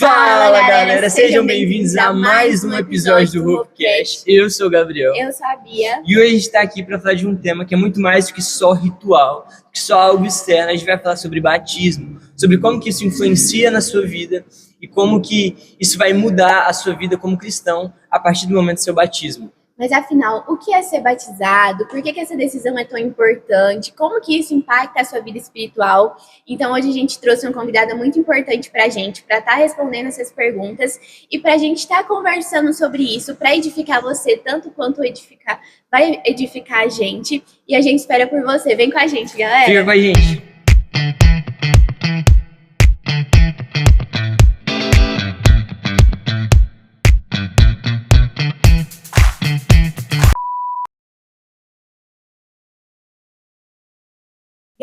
Fala galera, sejam bem-vindos a mais um episódio do Hopecast. Eu sou o Gabriel. Eu sou a Bia. E hoje a gente está aqui para falar de um tema que é muito mais do que só ritual, que só algo externo. A gente vai falar sobre batismo, sobre como que isso influencia na sua vida e como que isso vai mudar a sua vida como cristão a partir do momento do seu batismo. Mas afinal, o que é ser batizado? Por que essa decisão é tão importante? Como que isso impacta a sua vida espiritual? Então hoje a gente trouxe uma convidada muito importante pra gente, para estar respondendo essas perguntas e pra gente estar conversando sobre isso, para edificar você, tanto quanto vai edificar a gente. E a gente espera por você. Vem com a gente, galera! Fica com a gente!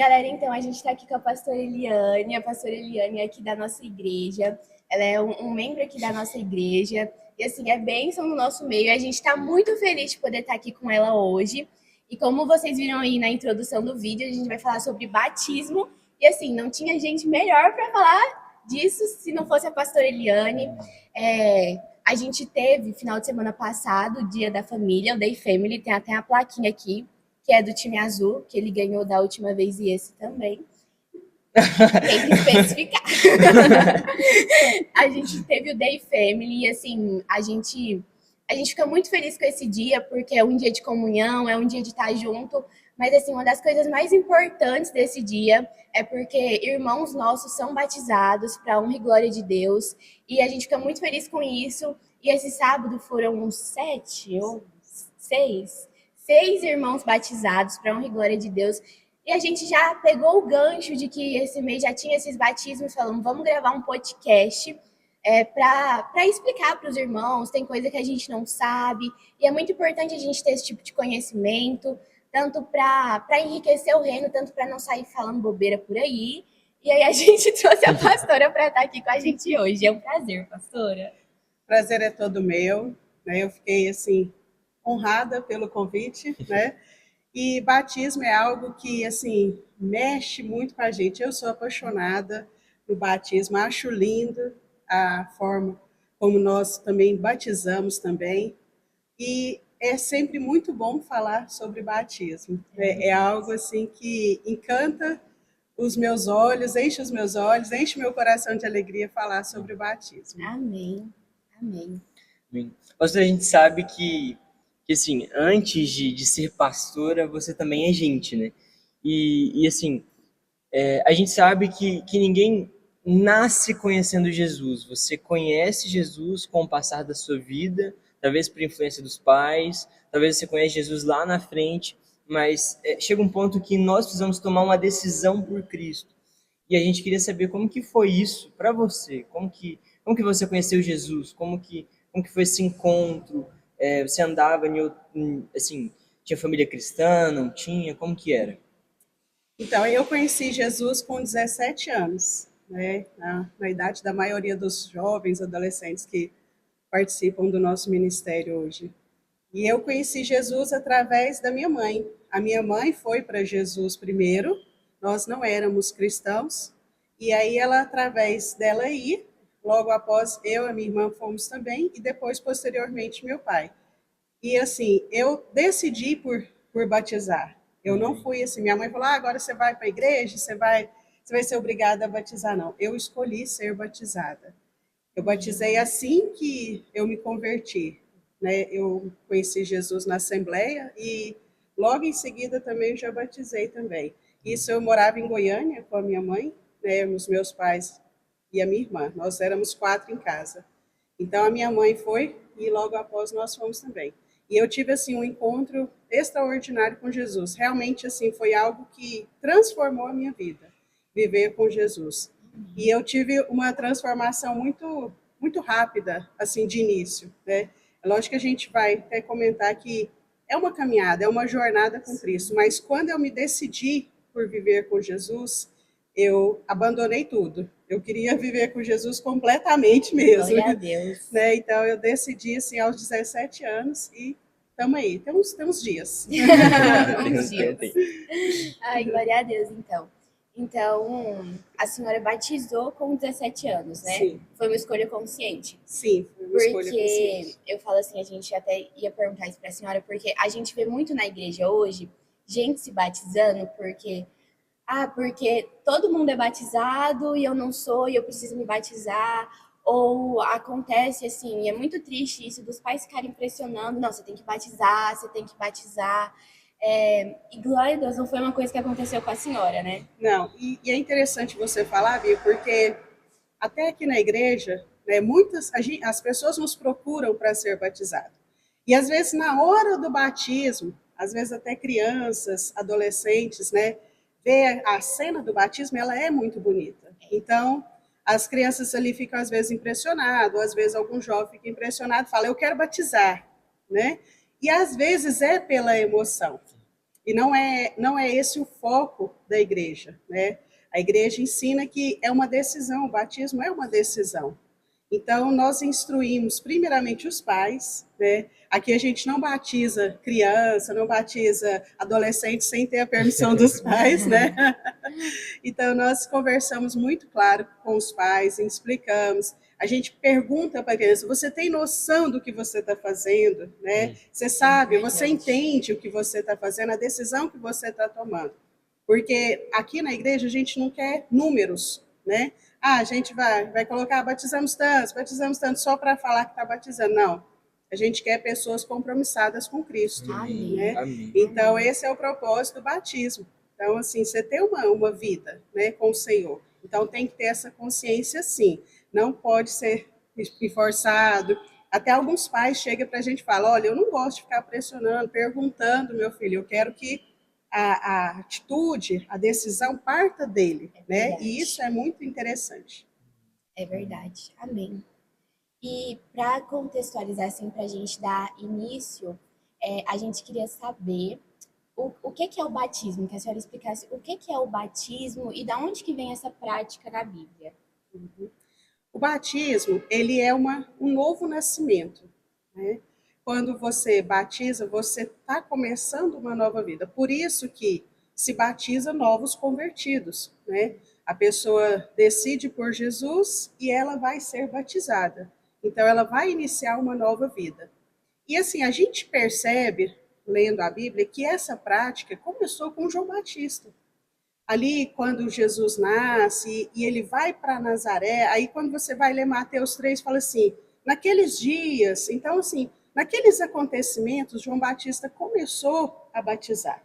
Galera, então a gente está aqui com a pastora Eliane. A pastora Eliane é aqui da nossa igreja. Ela é um membro aqui da nossa igreja. E assim, é bênção no nosso meio. E a gente está muito feliz de poder estar aqui com ela hoje. E como vocês viram aí na introdução do vídeo, a gente vai falar sobre batismo. E assim, não tinha gente melhor para falar disso se não fosse a pastora Eliane. A gente teve, final de semana passado, o Dia da Família, o Day Family. Tem até a plaquinha aqui, que é do time azul, que ele ganhou da última vez e esse também. Tem que especificar. A gente teve o Day Family e, assim, a gente fica muito feliz com esse dia, porque é um dia de comunhão, é um dia de estar junto. Mas, assim, uma das coisas mais importantes desse dia é porque irmãos nossos são batizados para a honra e glória de Deus. E a gente fica muito feliz com isso. E esse sábado foram uns 7 ou 6 irmãos batizados para honra e glória de Deus. E a gente já pegou o gancho de que esse mês já tinha esses batismos, falando, vamos gravar um podcast para explicar para os irmãos, tem coisa que a gente não sabe, e é muito importante a gente ter esse tipo de conhecimento, tanto para enriquecer o reino, tanto para não sair falando bobeira por aí. E aí a gente trouxe a pastora para estar aqui com a gente hoje. É um prazer, pastora. Prazer é todo meu, né? Eu fiquei assim honrada pelo convite, né? E batismo é algo que, assim, mexe muito com a gente. Eu sou apaixonada no batismo, acho lindo a forma como nós também batizamos também. E é sempre muito bom falar sobre batismo. É algo, assim, que encanta os meus olhos, enche os meus olhos, enche meu coração de alegria falar sobre o batismo. Amém. Amém. Mas a gente sabe que assim, antes de ser pastora, você também é gente, né? E assim, a gente sabe que ninguém nasce conhecendo Jesus. Você conhece Jesus com o passar da sua vida, talvez por influência dos pais, talvez você conhece Jesus lá na frente, mas chega um ponto que nós precisamos tomar uma decisão por Cristo. E a gente queria saber como que foi isso para você, como que você conheceu Jesus, como que foi esse encontro. Você andava assim, tinha família cristã, não tinha? Como que era? Então, eu conheci Jesus com 17 anos, né? Na idade da maioria dos jovens, adolescentes que participam do nosso ministério hoje. E eu conheci Jesus através da minha mãe. A minha mãe foi para Jesus primeiro, nós não éramos cristãos, e aí ela, através dela ir, logo após eu e a minha irmã fomos também, e depois, posteriormente, meu pai. E assim, eu decidi por batizar. Eu não fui assim, minha mãe falou, agora você vai para a igreja, você vai ser obrigada a batizar. Não, eu escolhi ser batizada. Eu batizei assim que eu me converti, né? Eu conheci Jesus na Assembleia e logo em seguida também já batizei também. Isso, eu morava em Goiânia com a minha mãe, né, os meus pais e a minha irmã. Nós éramos 4 em casa. Então a minha mãe foi e logo após nós fomos também. E eu tive assim um encontro extraordinário com Jesus. Realmente assim foi algo que transformou a minha vida, viver com Jesus. E eu tive uma transformação muito rápida assim de início, né? É lógico que a gente vai até comentar que é uma caminhada, é uma jornada com Cristo, mas quando eu me decidi por viver com Jesus, eu abandonei tudo. Eu queria viver com Jesus completamente mesmo. Glória a Deus. Né? Então, eu decidi assim, aos 17 anos e estamos aí. Tem uns dias. Uns dias. Ai, glória a Deus, então. Então, a senhora batizou com 17 anos, né? Sim. Foi uma escolha consciente. Sim, foi uma escolha Porque consciente. eu falo assim, a gente até ia perguntar isso para a senhora, porque a gente vê muito na igreja hoje gente se batizando porque todo mundo é batizado e eu não sou e eu preciso me batizar. Ou acontece assim, e é muito triste isso, dos pais ficarem pressionando, não, você tem que batizar, você tem que batizar. E glória a Deus, não foi uma coisa que aconteceu com a senhora, né? Não, e é interessante você falar, Bia, porque até aqui na igreja, né, as pessoas nos procuram para ser batizado. E às vezes na hora do batismo, às vezes até crianças, adolescentes, né, ver a cena do batismo, ela é muito bonita. Então, as crianças ali ficam às vezes impressionadas, às vezes algum jovem fica impressionado, fala, eu quero batizar, né? E às vezes é pela emoção. E não é esse o foco da igreja, né? A igreja ensina que é uma decisão, o batismo é uma decisão. Então, nós instruímos primeiramente os pais, né? Aqui a gente não batiza criança, não batiza adolescente sem ter a permissão dos pais, né? Então, nós conversamos muito claro com os pais, explicamos. A gente pergunta para a criança, você tem noção do que você está fazendo, né? Você sabe, você entende o que você está fazendo, a decisão que você está tomando. Porque aqui na igreja a gente não quer números, né? A gente vai colocar, batizamos tanto, só para falar que está batizando. Não, a gente quer pessoas compromissadas com Cristo. Amém. Né? Amém. Então, esse é o propósito do batismo. Então, assim, você ter uma vida, né, com o Senhor. Então, tem que ter essa consciência, sim. Não pode ser forçado. Até alguns pais chegam para a gente e falam, olha, eu não gosto de ficar pressionando, perguntando, meu filho, eu quero que a atitude, a decisão parta dele, né? E isso é muito interessante. É verdade. Amém. E para contextualizar, assim, para a gente dar início, a gente queria saber o que é o batismo, que a senhora explicasse o que é o batismo e da onde que vem essa prática na Bíblia. O batismo, ele é um novo nascimento, né? Quando você batiza, você está começando uma nova vida. Por isso que se batiza novos convertidos, né? A pessoa decide por Jesus e ela vai ser batizada. Então, ela vai iniciar uma nova vida. E assim, a gente percebe, lendo a Bíblia, que essa prática começou com João Batista. Ali, quando Jesus nasce e ele vai para Nazaré, aí quando você vai ler Mateus 3, fala assim, naqueles dias, então assim, naqueles acontecimentos, João Batista começou a batizar.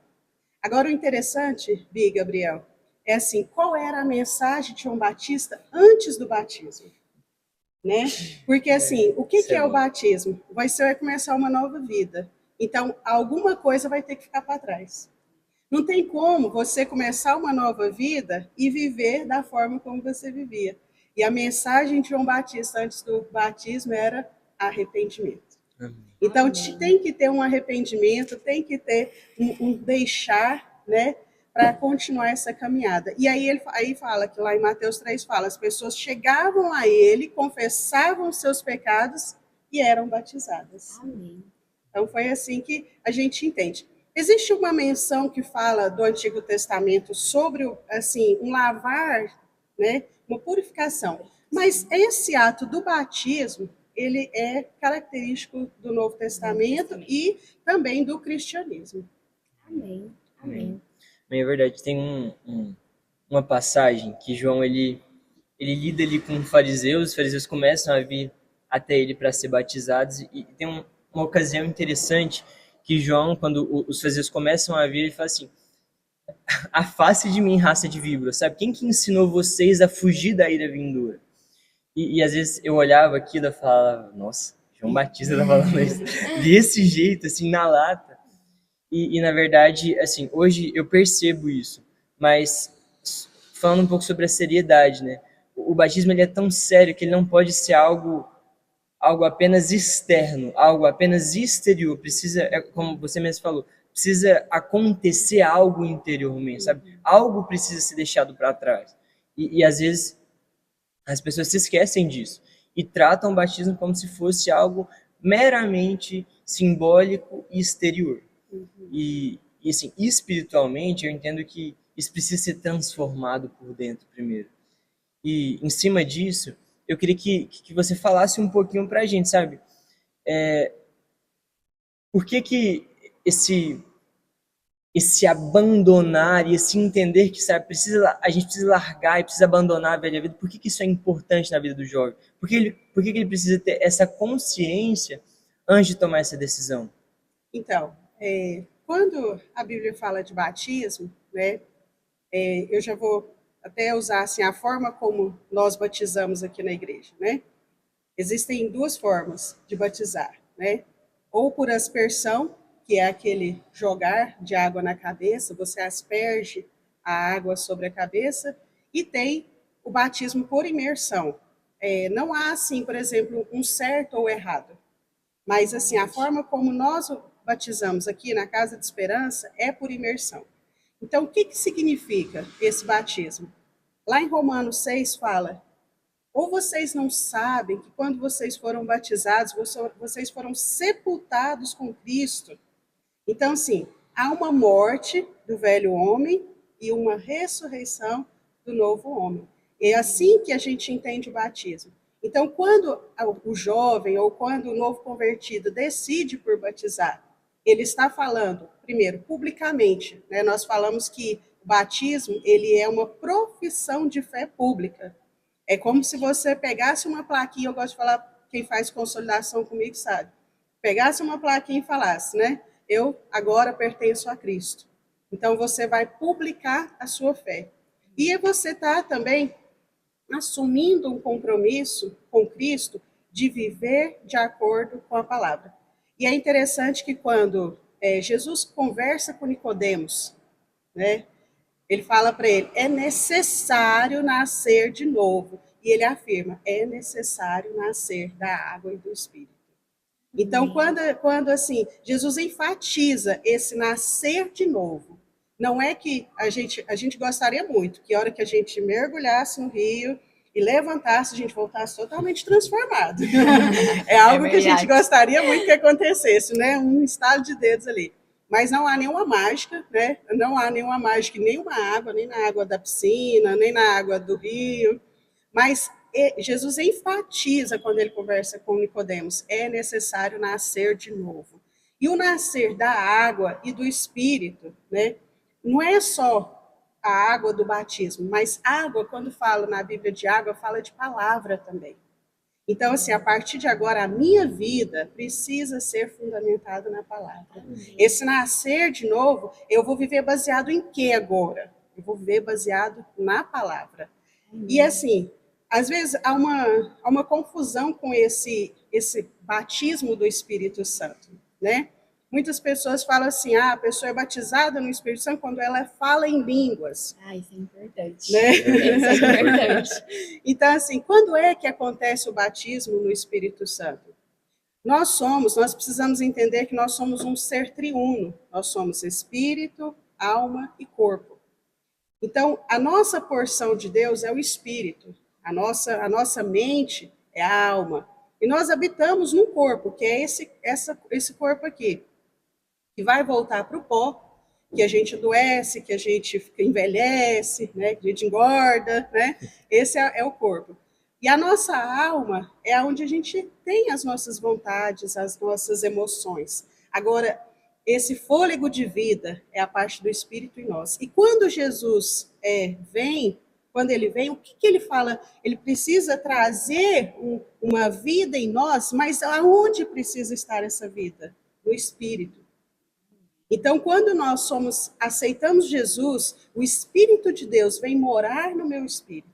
Agora, o interessante, Bi, Gabriel, é assim, qual era a mensagem de João Batista antes do batismo? Né? Porque assim, o que é o batismo? Você vai começar uma nova vida. Então, alguma coisa vai ter que ficar para trás. Não tem como você começar uma nova vida e viver da forma como você vivia. E a mensagem de João Batista antes do batismo era arrependimento. Então, tem que ter um arrependimento, tem que ter um deixar, né, para continuar essa caminhada. E aí fala que lá em Mateus 3 fala, as pessoas chegavam a ele, confessavam seus pecados e eram batizadas. Amém. Então, foi assim que a gente entende. Existe uma menção que fala do Antigo Testamento sobre assim, um lavar, né, uma purificação. Mas esse ato do batismo, ele é característico do Novo Testamento e também do cristianismo. Amém. Amém. É verdade, tem uma passagem que João ele lida ali com os fariseus começam a vir até ele para ser batizados e tem uma ocasião interessante que João, quando os fariseus começam a vir, ele fala assim, afaste de mim, raça de víbora, sabe? Quem que ensinou vocês a fugir da ira vindoura? E às vezes eu olhava aquilo e falava, nossa, João Batista tá falando isso desse jeito, assim, na lata. E na verdade, assim, hoje eu percebo isso, mas falando um pouco sobre a seriedade, né? O batismo ele é tão sério que ele não pode ser algo apenas externo, algo apenas exterior. Precisa, como você mesmo falou, precisa acontecer algo interiormente, sabe? Algo precisa ser deixado para trás. E às vezes as pessoas se esquecem disso e tratam o batismo como se fosse algo meramente simbólico e exterior. E assim, espiritualmente, eu entendo que isso precisa ser transformado por dentro primeiro. E em cima disso, eu queria que você falasse um pouquinho pra gente, sabe? Por que esse abandonar e esse entender que, sabe, a gente precisa largar e precisa abandonar a velha vida? Por que isso é importante na vida do jovem? Por que ele precisa ter essa consciência antes de tomar essa decisão? Então, quando a Bíblia fala de batismo, né, eu já vou até usar assim, a forma como nós batizamos aqui na igreja, né? Existem duas formas de batizar, né? Ou por aspersão, que é aquele jogar de água na cabeça, você asperge a água sobre a cabeça, e tem o batismo por imersão. Não há, assim, por exemplo, um certo ou errado, mas assim, a forma como nós batizamos aqui na Casa de Esperança é por imersão. Então, o que significa esse batismo? Lá em Romanos 6 fala: ou vocês não sabem que quando vocês foram batizados, vocês foram sepultados com Cristo? Então, assim, há uma morte do velho homem e uma ressurreição do novo homem. É assim que a gente entende o batismo. Então, quando o jovem ou quando o novo convertido decide por batizar, ele está falando, primeiro, publicamente, né? Nós falamos que o batismo ele é uma profissão de fé pública. É como se você pegasse uma plaquinha, eu gosto de falar, quem faz consolidação comigo sabe, pegasse uma plaquinha e falasse, né? Eu agora pertenço a Cristo. Então você vai publicar a sua fé. E você está também assumindo um compromisso com Cristo de viver de acordo com a palavra. E é interessante que quando Jesus conversa com Nicodemos, né? Ele fala para ele, é necessário nascer de novo. E ele afirma, é necessário nascer da água e do Espírito. Então, quando assim, Jesus enfatiza esse nascer de novo, não é que a gente gostaria muito que a hora que a gente mergulhasse no rio e levantasse, a gente voltasse totalmente transformado. É algo que a gente gostaria muito que acontecesse, né? Um estalo de dedos ali. Mas não há nenhuma mágica, né? Não há nenhuma mágica, nenhuma água, nem na água da piscina, nem na água do rio. Mas Jesus enfatiza quando ele conversa com Nicodemos, é necessário nascer de novo. E o nascer da água e do Espírito, né? Não é só a água do batismo, mas água, quando fala na Bíblia de água, fala de palavra também. Então, assim, a partir de agora, a minha vida precisa ser fundamentada na palavra. Esse nascer de novo, eu vou viver baseado em quê agora? Eu vou viver baseado na palavra. E, assim, às vezes há uma confusão com esse batismo do Espírito Santo, né? Muitas pessoas falam assim, a pessoa é batizada no Espírito Santo quando ela fala em línguas. Isso é importante. Né? Isso é importante. Então, assim, quando é que acontece o batismo no Espírito Santo? Nós precisamos entender que nós somos um ser triuno. Nós somos espírito, alma e corpo. Então, a nossa porção de Deus é o espírito. A nossa mente é a alma. E nós habitamos num corpo, que é esse corpo aqui, que vai voltar para o pó, que a gente adoece, que a gente envelhece, né, que a gente engorda, né? Esse é o corpo. E a nossa alma é onde a gente tem as nossas vontades, as nossas emoções. Agora, esse fôlego de vida é a parte do Espírito em nós. E quando Jesus vem, o que ele fala? Ele precisa trazer uma vida em nós, mas aonde precisa estar essa vida? No Espírito. Então, quando nós aceitamos Jesus, o Espírito de Deus vem morar no meu espírito.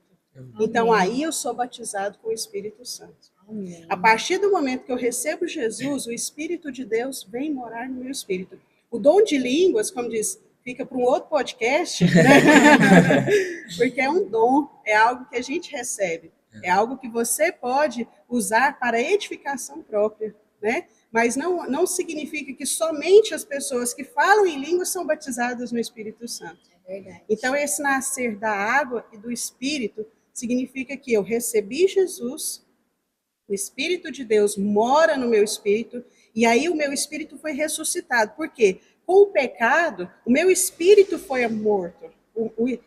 Então, aí eu sou batizado com o Espírito Santo. Amém. A partir do momento que eu recebo Jesus, o Espírito de Deus vem morar no meu espírito. O dom de línguas, como diz, fica para um outro podcast, né? Porque é um dom, é algo que a gente recebe. É algo que você pode usar para edificação própria, né? Mas não significa que somente as pessoas que falam em línguas são batizadas no Espírito Santo. É verdade. Então, esse nascer da água e do Espírito significa que eu recebi Jesus, o Espírito de Deus mora no meu espírito, e aí o meu espírito foi ressuscitado. Por quê? Com o pecado, o meu espírito foi morto.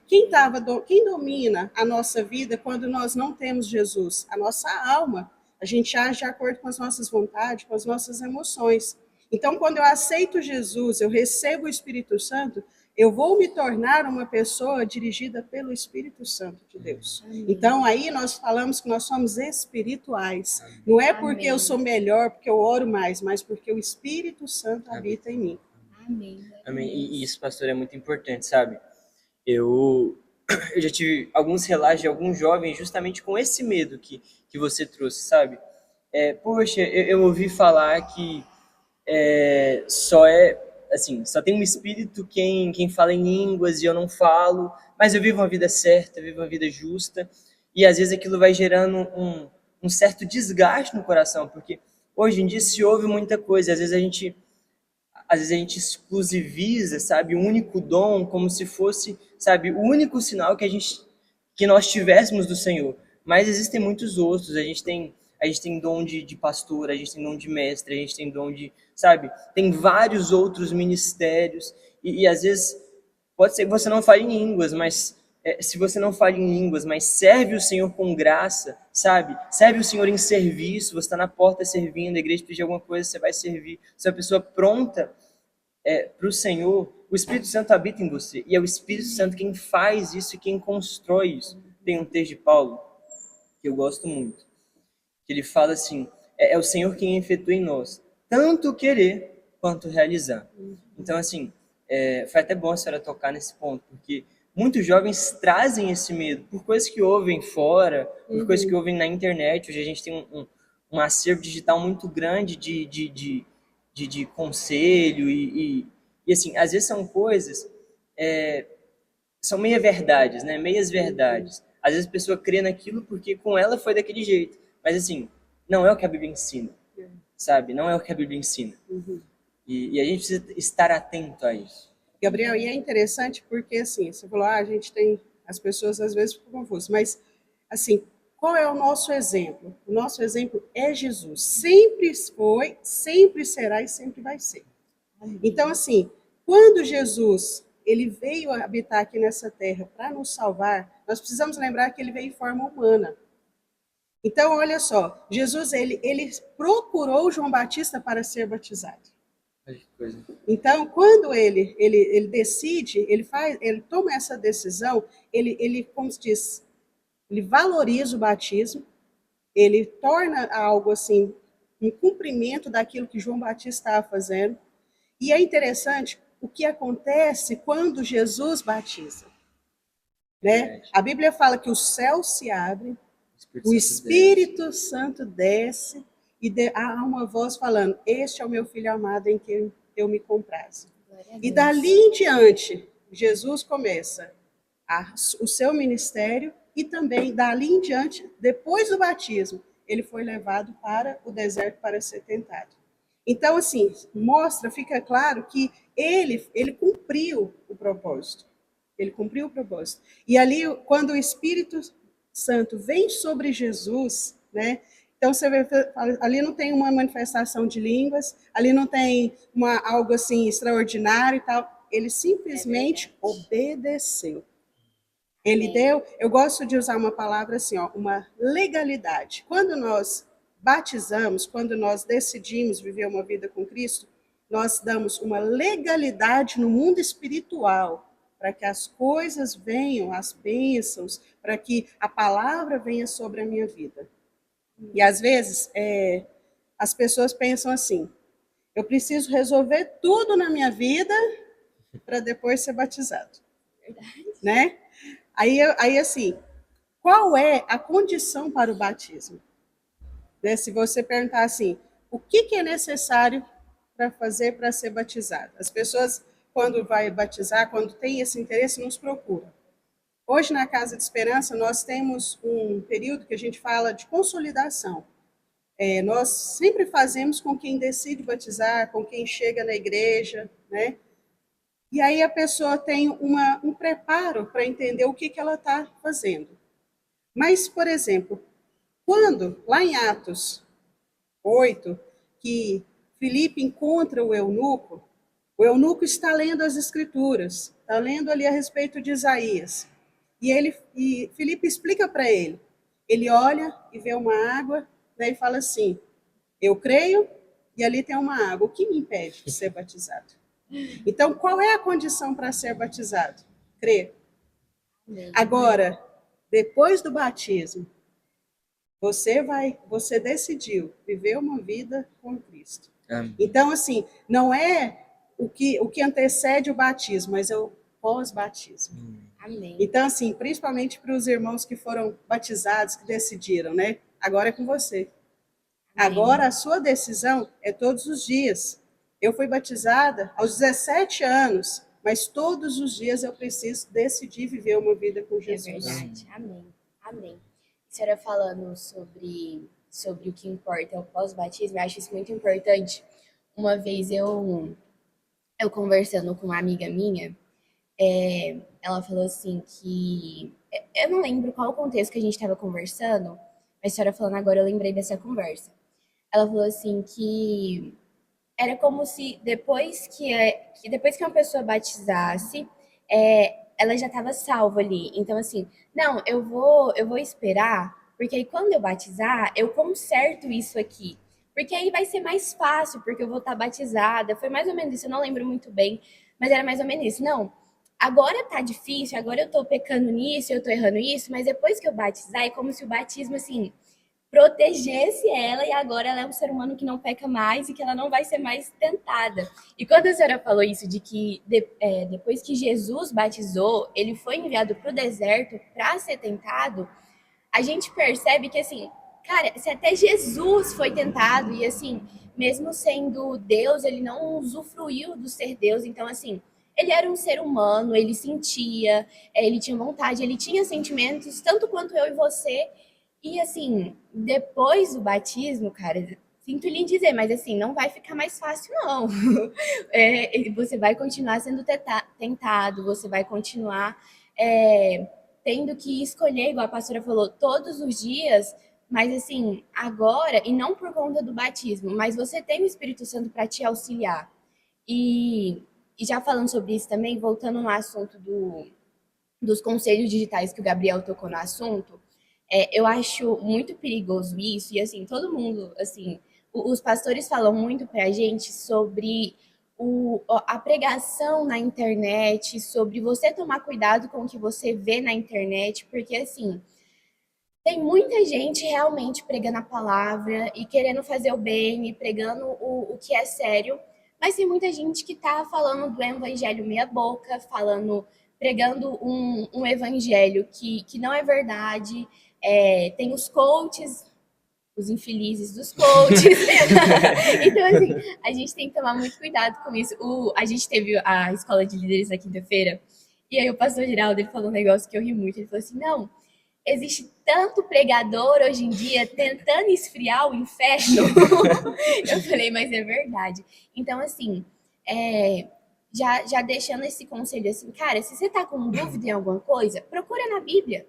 quem domina a nossa vida quando nós não temos Jesus? A nossa alma. A gente age de acordo com as nossas vontades, com as nossas emoções. Então, quando eu aceito Jesus, eu recebo o Espírito Santo, eu vou me tornar uma pessoa dirigida pelo Espírito Santo de Deus. Então, aí nós falamos que nós somos espirituais. Não é porque eu sou melhor, porque eu oro mais, mas porque o Espírito Santo habita em mim. Amém. Amém. E isso, pastor, é muito importante, sabe? Eu, eu já tive alguns relatos de alguns jovens justamente com esse medo que você trouxe, sabe? Poxa, eu ouvi falar que só tem um espírito quem fala em línguas e eu não falo, mas eu vivo uma vida certa, eu vivo uma vida justa, e às vezes aquilo vai gerando um certo desgaste no coração, porque hoje em dia se ouve muita coisa, às vezes a gente exclusiviza, sabe, o único dom como se fosse, sabe, o único sinal que nós tivéssemos do Senhor. Mas existem muitos outros, a gente tem dom de pastor, a gente tem dom de mestre, a gente tem dom de, sabe, tem vários outros ministérios e às vezes pode ser que você não fale em línguas, mas se você não fala em línguas, mas serve o Senhor com graça, sabe? Serve o Senhor em serviço, você está na porta servindo, a igreja pedir alguma coisa, você vai servir. Você é uma pessoa pronta para o Senhor, o Espírito Santo habita em você. E é o Espírito Santo quem faz isso e quem constrói isso. Tem um texto de Paulo que eu gosto muito, que ele fala assim, é o Senhor quem efetua em nós, tanto querer quanto realizar. Então, assim, foi até bom a senhora tocar nesse ponto, porque muitos jovens trazem esse medo por coisas que ouvem fora, por coisas que ouvem na internet. Hoje a gente tem um acervo digital muito grande de conselho e, assim, às vezes são coisas, são meia-verdades, né? Meias-verdades. Às vezes a pessoa crê naquilo porque com ela foi daquele jeito. Mas, assim, não é o que a Bíblia ensina, sabe? Não é o que a Bíblia ensina. E a gente precisa estar atento a isso. Gabriel, e é interessante porque, assim, você falou, a gente tem, as pessoas às vezes ficam confusas, mas, assim, qual é o nosso exemplo? O nosso exemplo é Jesus. Sempre foi, sempre será e sempre vai ser. Então, assim, quando Jesus ele veio habitar aqui nessa terra para nos salvar, nós precisamos lembrar que ele veio em forma humana. Então, olha só, Jesus ele procurou João Batista para ser batizado. Então, quando ele decide, ele toma essa decisão, ele, como se diz, ele valoriza o batismo, ele torna algo assim, um cumprimento daquilo que João Batista estava fazendo. E é interessante o que acontece quando Jesus batiza. Né? A Bíblia fala que o céu se abre, o Espírito Santo desce e há uma voz falando, este é o meu filho amado em quem eu me comprazo. E dali em diante, Jesus começa o seu ministério e também dali em diante, depois do batismo, ele foi levado para o deserto para ser tentado. Então, assim, fica claro que ele cumpriu o propósito. Ele cumpriu o propósito. E ali, quando o Espírito Santo vem sobre Jesus, né? Então, você vê, ali não tem uma manifestação de línguas, ali não tem algo assim extraordinário e tal. Ele simplesmente obedeceu. Ele deu, eu gosto de usar uma palavra assim, ó, uma legalidade. Quando nós batizamos, quando nós decidimos viver uma vida com Cristo, nós damos uma legalidade no mundo espiritual para que as coisas venham, as bênçãos, para que a palavra venha sobre a minha vida. E às vezes as pessoas pensam assim, eu preciso resolver tudo na minha vida para depois ser batizado. Verdade. Né? Aí, assim, qual é a condição para o batismo? Né? Se você perguntar assim, o que é necessário para fazer para ser batizado? As pessoas, quando vai batizar, quando tem esse interesse, nos procuram. Hoje, na Casa de Esperança, nós temos um período que a gente fala de consolidação. Nós sempre fazemos com quem decide batizar, com quem chega na igreja, né? E aí a pessoa tem um preparo para entender o que ela está fazendo. Mas, por exemplo, quando, lá em Atos 8, que Filipe encontra o O eunuco está lendo as escrituras, está lendo ali a respeito de Isaías. E Filipe explica para ele. Ele olha e vê uma água, daí fala assim: eu creio e ali tem uma água. O que me impede de ser batizado? Então, qual é a condição para ser batizado? Crer. Agora, depois do batismo, você decidiu viver uma vida com Cristo. Então, assim, não é o que antecede o batismo, mas é o pós-batismo. Amém. Então, assim, principalmente para os irmãos que foram batizados, que decidiram, né? Agora é com você. Agora a sua decisão é todos os dias. Eu fui batizada aos 17 anos, mas todos os dias eu preciso decidir viver uma vida com Jesus. É verdade. Amém. Amém. A senhora falando sobre o que importa é o pós-batismo, eu acho isso muito importante. Uma vez eu conversando com uma amiga minha, ela falou assim que... Eu não lembro qual o contexto que a gente estava conversando, mas a senhora falando agora, eu lembrei dessa conversa. Ela falou assim que era como se depois que uma pessoa batizasse, ela já estava salva ali. Então, assim, não, eu vou esperar, porque aí quando eu batizar, eu conserto isso aqui. Porque aí vai ser mais fácil, porque eu vou estar batizada. Foi mais ou menos isso, eu não lembro muito bem, mas era mais ou menos isso. Não, agora tá difícil, agora eu tô pecando nisso, eu tô errando isso, mas depois que eu batizar, é como se o batismo, assim, protegesse ela e agora ela é um ser humano que não peca mais e que ela não vai ser mais tentada. E quando a senhora falou isso de que depois que Jesus batizou, ele foi enviado para o deserto para ser tentado, a gente percebe que, assim, cara, se até Jesus foi tentado e, assim, mesmo sendo Deus, ele não usufruiu do ser Deus. Então, assim, ele era um ser humano, ele sentia, ele tinha vontade, ele tinha sentimentos, tanto quanto eu e você. E, assim, depois do batismo, cara, sinto lhe dizer, mas, assim, não vai ficar mais fácil, não. Você vai continuar sendo tentado, você vai continuar tendo que escolher, igual a pastora falou, todos os dias, mas, assim, agora, e não por conta do batismo, mas você tem o Espírito Santo para te auxiliar. E já falando sobre isso também, voltando no assunto dos conselhos digitais que o Gabriel tocou no assunto, eu acho muito perigoso isso, e assim, todo mundo, assim, os pastores falam muito pra gente sobre a pregação na internet, sobre você tomar cuidado com o que você vê na internet, porque assim, tem muita gente realmente pregando a palavra e querendo fazer o bem e pregando o que é sério, mas tem muita gente que tá falando do evangelho meia boca, pregando um evangelho que não é verdade. Tem os coaches, os infelizes dos coaches. Então, assim, a gente tem que tomar muito cuidado com isso. A gente teve a escola de líderes na quinta-feira, e aí o pastor Geraldo, ele falou um negócio que eu ri muito. Ele falou assim, não, existe tanto pregador hoje em dia tentando esfriar o inferno. Eu falei, mas é verdade. Então, assim, já deixando esse conselho assim, cara, se você tá com dúvida em alguma coisa, procura na Bíblia.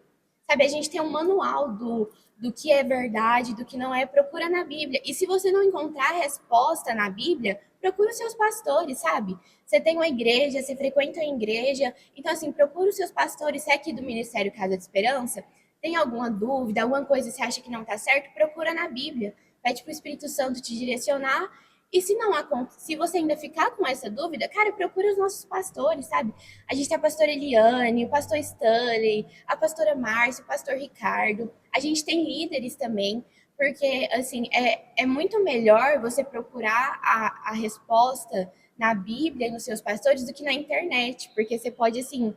Sabe, a gente tem um manual do que é verdade, do que não é, procura na Bíblia. E se você não encontrar a resposta na Bíblia, procura os seus pastores, sabe? Você tem uma igreja, você frequenta uma igreja, então assim, procura os seus pastores, se é aqui do Ministério Casa de Esperança, tem alguma dúvida, alguma coisa que você acha que não tá certo, procura na Bíblia. Pede pro Espírito Santo te direcionar. E se você ainda ficar com essa dúvida, cara, procura os nossos pastores, sabe? A gente tem a pastora Eliane, o pastor Stanley, a pastora Márcia, o pastor Ricardo. A gente tem líderes também, porque, assim, é muito melhor você procurar a resposta na Bíblia e nos seus pastores do que na internet, porque você pode, assim,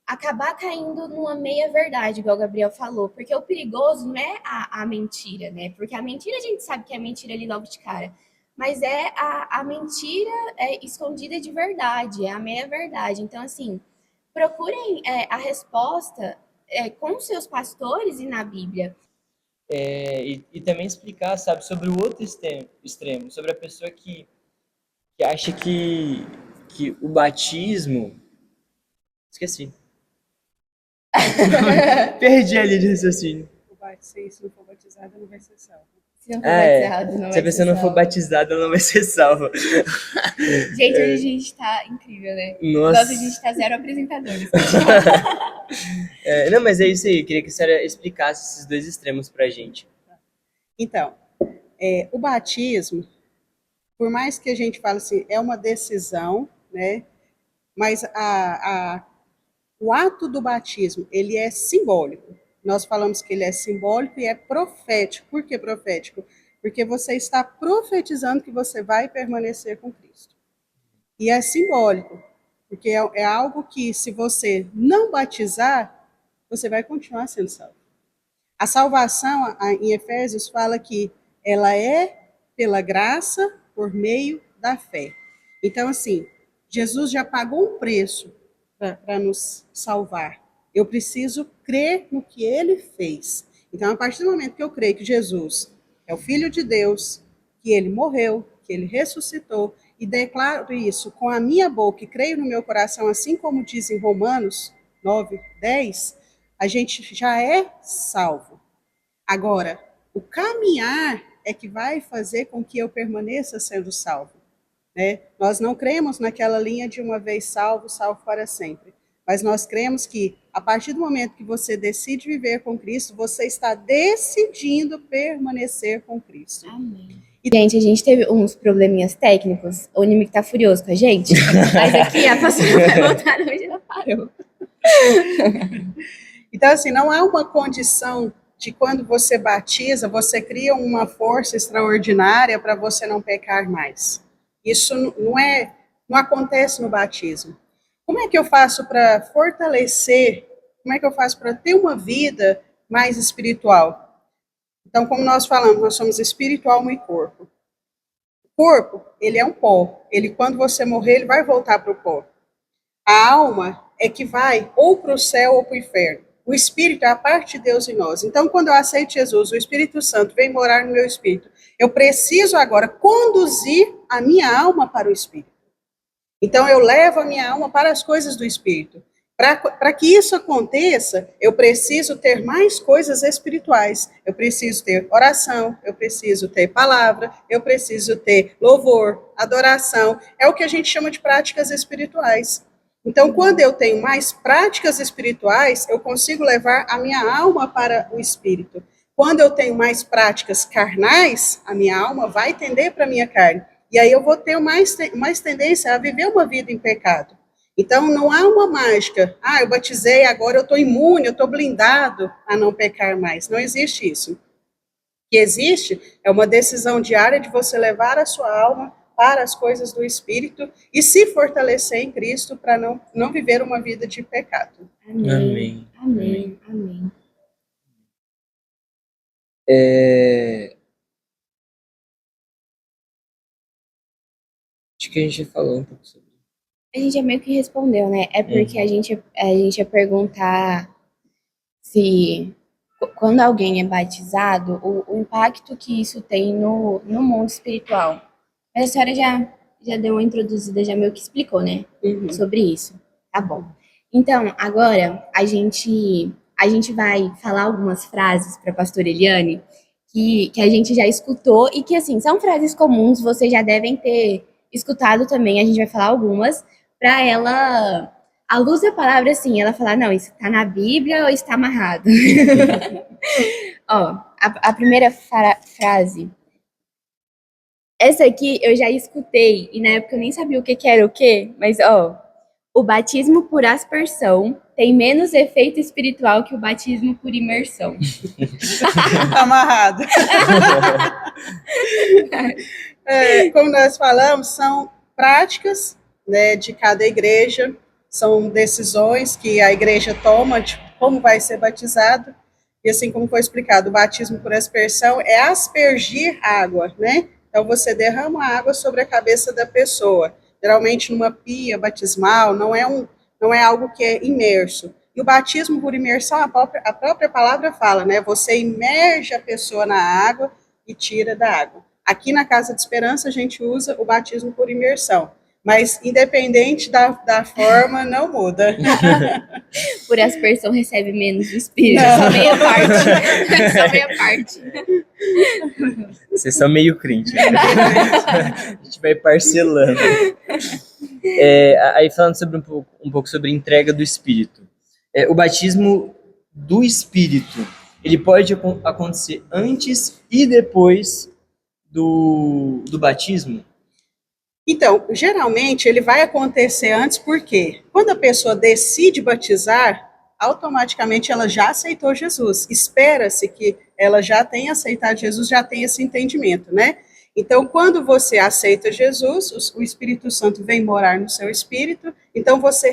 acabar caindo numa meia-verdade, igual o Gabriel falou, porque o perigoso não é a mentira, né? Porque a mentira a gente sabe que é mentira ali logo de cara, mas é a mentira escondida de verdade, é a meia-verdade. Então, assim, procurem a resposta com seus pastores e na Bíblia. E também explicar, sabe, sobre o outro extremo, sobre a pessoa que acha que o batismo... Esqueci. Perdi ali de raciocínio. Se não for batizado, não vai ser salvo. Se não for Ah, é. batizado, não Se a vai pessoa ser não for salvo. batizada, ela não vai ser salva. Gente, hoje a gente tá incrível, né? Nossa. Nossa, a gente tá zero apresentadores. Não, mas é isso aí. Eu queria que a senhora explicasse esses dois extremos pra gente. Então, o batismo, por mais que a gente fale assim, é uma decisão, né? Mas o ato do batismo, ele é simbólico. Nós falamos que ele é simbólico e é profético. Por que profético? Porque você está profetizando que você vai permanecer com Cristo. E é simbólico, porque é algo que, se você não batizar, você vai continuar sendo salvo. A salvação, em Efésios, fala que ela é pela graça, por meio da fé. Então, assim, Jesus já pagou um preço para nos salvar. Eu preciso crer no que ele fez. Então, a partir do momento que eu creio que Jesus é o Filho de Deus, que ele morreu, que ele ressuscitou, e declaro isso com a minha boca e creio no meu coração, assim como diz em Romanos 9, 10, a gente já é salvo. Agora, o caminhar é que vai fazer com que eu permaneça sendo salvo. Né? Nós não cremos naquela linha de uma vez salvo, salvo para sempre. Mas nós cremos que, a partir do momento que você decide viver com Cristo, você está decidindo permanecer com Cristo. Amém. Gente, a gente teve uns probleminhas técnicos. O inimigo tá furioso com a gente. Mas aqui a pastora vai voltar onde ela parou. Então, assim, não há uma condição de quando você batiza, você cria uma força extraordinária para você não pecar mais. Isso não acontece no batismo. Como é que eu faço para fortalecer? Como é que eu faço para ter uma vida mais espiritual? Então, como nós falamos, nós somos espiritual, alma e corpo. O corpo, ele é um pó. Ele, quando você morrer, ele vai voltar para o pó. A alma é que vai ou para o céu ou para o inferno. O Espírito é a parte de Deus em nós. Então, quando eu aceito Jesus, o Espírito Santo vem morar no meu espírito. Eu preciso agora conduzir a minha alma para o Espírito. Então, eu levo a minha alma para as coisas do Espírito. Para que isso aconteça, eu preciso ter mais coisas espirituais. Eu preciso ter oração, eu preciso ter palavra, eu preciso ter louvor, adoração. É o que a gente chama de práticas espirituais. Então, quando eu tenho mais práticas espirituais, eu consigo levar a minha alma para o Espírito. Quando eu tenho mais práticas carnais, a minha alma vai tender para a minha carne. E aí eu vou ter mais tendência a viver uma vida em pecado. Então, não há uma mágica. Ah, eu batizei, agora eu estou imune, eu estou blindado a não pecar mais. Não existe isso. O que existe é uma decisão diária de você levar a sua alma para as coisas do Espírito e se fortalecer em Cristo para não viver uma vida de pecado. Amém. Amém. Amém. Acho que a gente já falou um pouco sobre isso. A gente já meio que respondeu, né? É porque a gente ia perguntar se, quando alguém é batizado, o impacto que isso tem no mundo espiritual. Mas a senhora já deu uma introduzida, já meio que explicou, né? Sobre isso. Tá bom. Então, agora, a gente vai falar algumas frases para a pastora Eliane que a gente já escutou e que, assim, são frases comuns, vocês já devem ter escutado também. A gente vai falar algumas para ela, à luz da palavra, assim, ela falar, não, isso está na Bíblia ou está amarrado? Ó, a primeira frase. Essa aqui eu já escutei, e na época eu nem sabia o que era o quê, mas, ó, o batismo por aspersão tem menos efeito espiritual que o batismo por imersão. Amarrado. Como nós falamos, são práticas, né, de cada igreja, são decisões que a igreja toma de como vai ser batizado, e assim como foi explicado, o batismo por aspersão é aspergir água, né? Então você derrama água sobre a cabeça da pessoa, geralmente numa pia batismal, não é algo que é imerso. E o batismo por imersão, a própria palavra fala, né? Você imerge a pessoa na água e tira da água. Aqui na Casa de Esperança a gente usa o batismo por imersão, mas independente da forma, não muda. Por aspersão recebe menos do Espírito, só meia parte. Só meia parte. Vocês são meio crente. A gente vai parcelando. Aí falando sobre um pouco sobre a entrega do Espírito. O batismo do Espírito, ele pode acontecer antes e depois do batismo? Então, geralmente ele vai acontecer antes porque quando a pessoa decide batizar, automaticamente ela já aceitou Jesus. Espera-se que ela já tenha aceitado Jesus, já tenha esse entendimento, né? Então, quando você aceita Jesus, o Espírito Santo vem morar no seu espírito, então você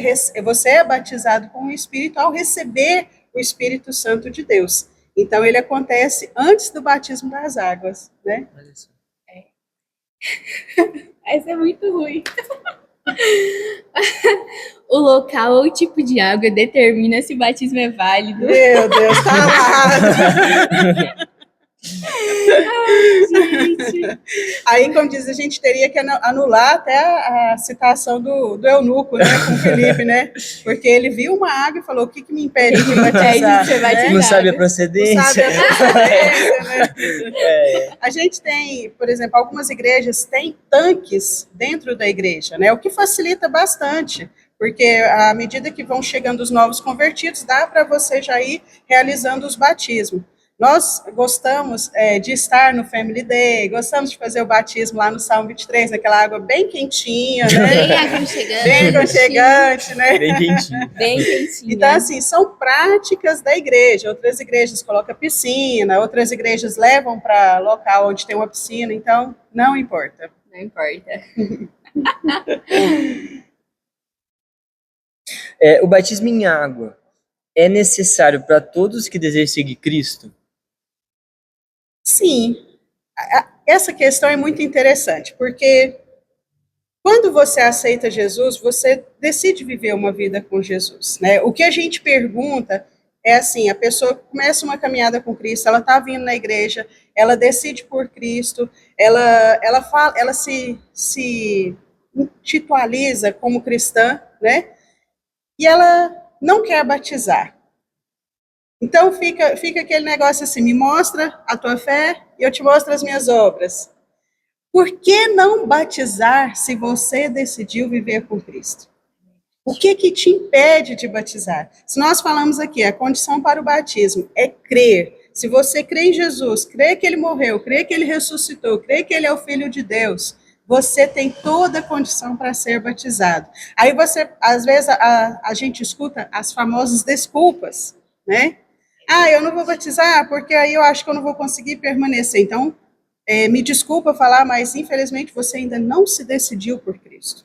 é batizado com o Espírito ao receber o Espírito Santo de Deus. Então, ele acontece antes do batismo das águas, né? Essa é muito ruim. O local ou o tipo de água determina se o batismo é válido. Meu Deus, tá lá. Gente. Aí, como diz, a gente teria que anular até a citação do eunuco, né, com o Felipe, né? Porque ele viu uma água e falou: o que me impede de batizar? de ser batizado. Não sabe a Não procedência? sabe a procedência, né? A gente tem, por exemplo, algumas igrejas têm tanques dentro da igreja, né? O que facilita bastante, porque à medida que vão chegando os novos convertidos, dá para você já ir realizando os batismos. Nós gostamos de estar no Family Day, gostamos de fazer o batismo lá no Salmo 23, naquela água bem quentinha, né? Bem aconchegante. Bem aconchegante, né? Bem quentinho. Bem quentinho. Então, assim, são práticas da igreja. Outras igrejas colocam piscina, outras igrejas levam para local onde tem uma piscina, então não importa. Não importa. O batismo em água é necessário para todos que desejam seguir Cristo? Sim, essa questão é muito interessante, porque quando você aceita Jesus, você decide viver uma vida com Jesus, né? O que a gente pergunta é assim, a pessoa começa uma caminhada com Cristo, ela está vindo na igreja, ela decide por Cristo, ela se intitualiza como cristã, né? E ela não quer batizar. Então fica aquele negócio assim, me mostra a tua fé e eu te mostro as minhas obras. Por que não batizar se você decidiu viver com Cristo? O que te impede de batizar? Se nós falamos aqui, a condição para o batismo é crer. Se você crê em Jesus, crê que ele morreu, crê que ele ressuscitou, crê que ele é o Filho de Deus, você tem toda a condição para ser batizado. Aí você, às vezes, a gente escuta as famosas desculpas, né? Eu não vou batizar porque aí eu acho que eu não vou conseguir permanecer. Então, me desculpa falar, mas infelizmente você ainda não se decidiu por Cristo.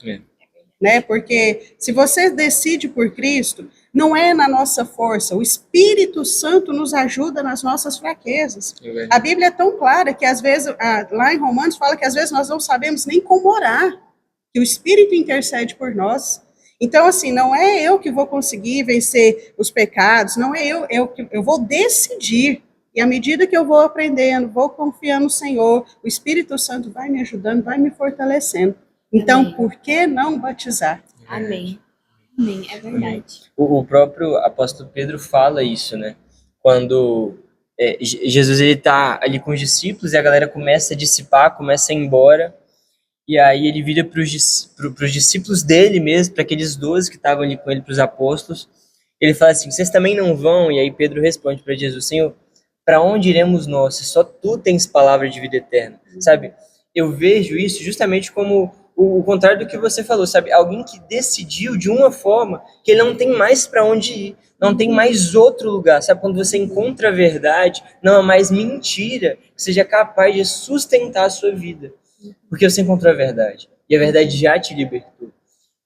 Né? Porque se você decide por Cristo, não é na nossa força. O Espírito Santo nos ajuda nas nossas fraquezas. A Bíblia é tão clara que às vezes, lá em Romanos fala que às vezes nós não sabemos nem como orar, que o Espírito intercede por nós. Então, assim, não é eu que vou conseguir vencer os pecados, não é eu vou decidir. E à medida que eu vou aprendendo, vou confiando no Senhor, o Espírito Santo vai me ajudando, vai me fortalecendo. Então, amém. Por que não batizar? Amém. Amém, é verdade. O próprio apóstolo Pedro fala isso, né? Quando Jesus ele tá ali com os discípulos e a galera começa a dissipar, começa a ir embora. E aí ele vira para os discípulos dele mesmo, para aqueles 12 que estavam ali com ele, para os apóstolos. Ele fala assim, vocês também não vão? E aí Pedro responde para Jesus, Senhor, para onde iremos nós? Se só tu tens palavra de vida eterna, sabe? Eu vejo isso justamente como o contrário do que você falou, sabe? Alguém que decidiu de uma forma que ele não tem mais para onde ir, não tem mais outro lugar, sabe? Quando você encontra a verdade, não é mais mentira que seja capaz de sustentar a sua vida. Porque você encontrou a verdade. E a verdade já te libertou.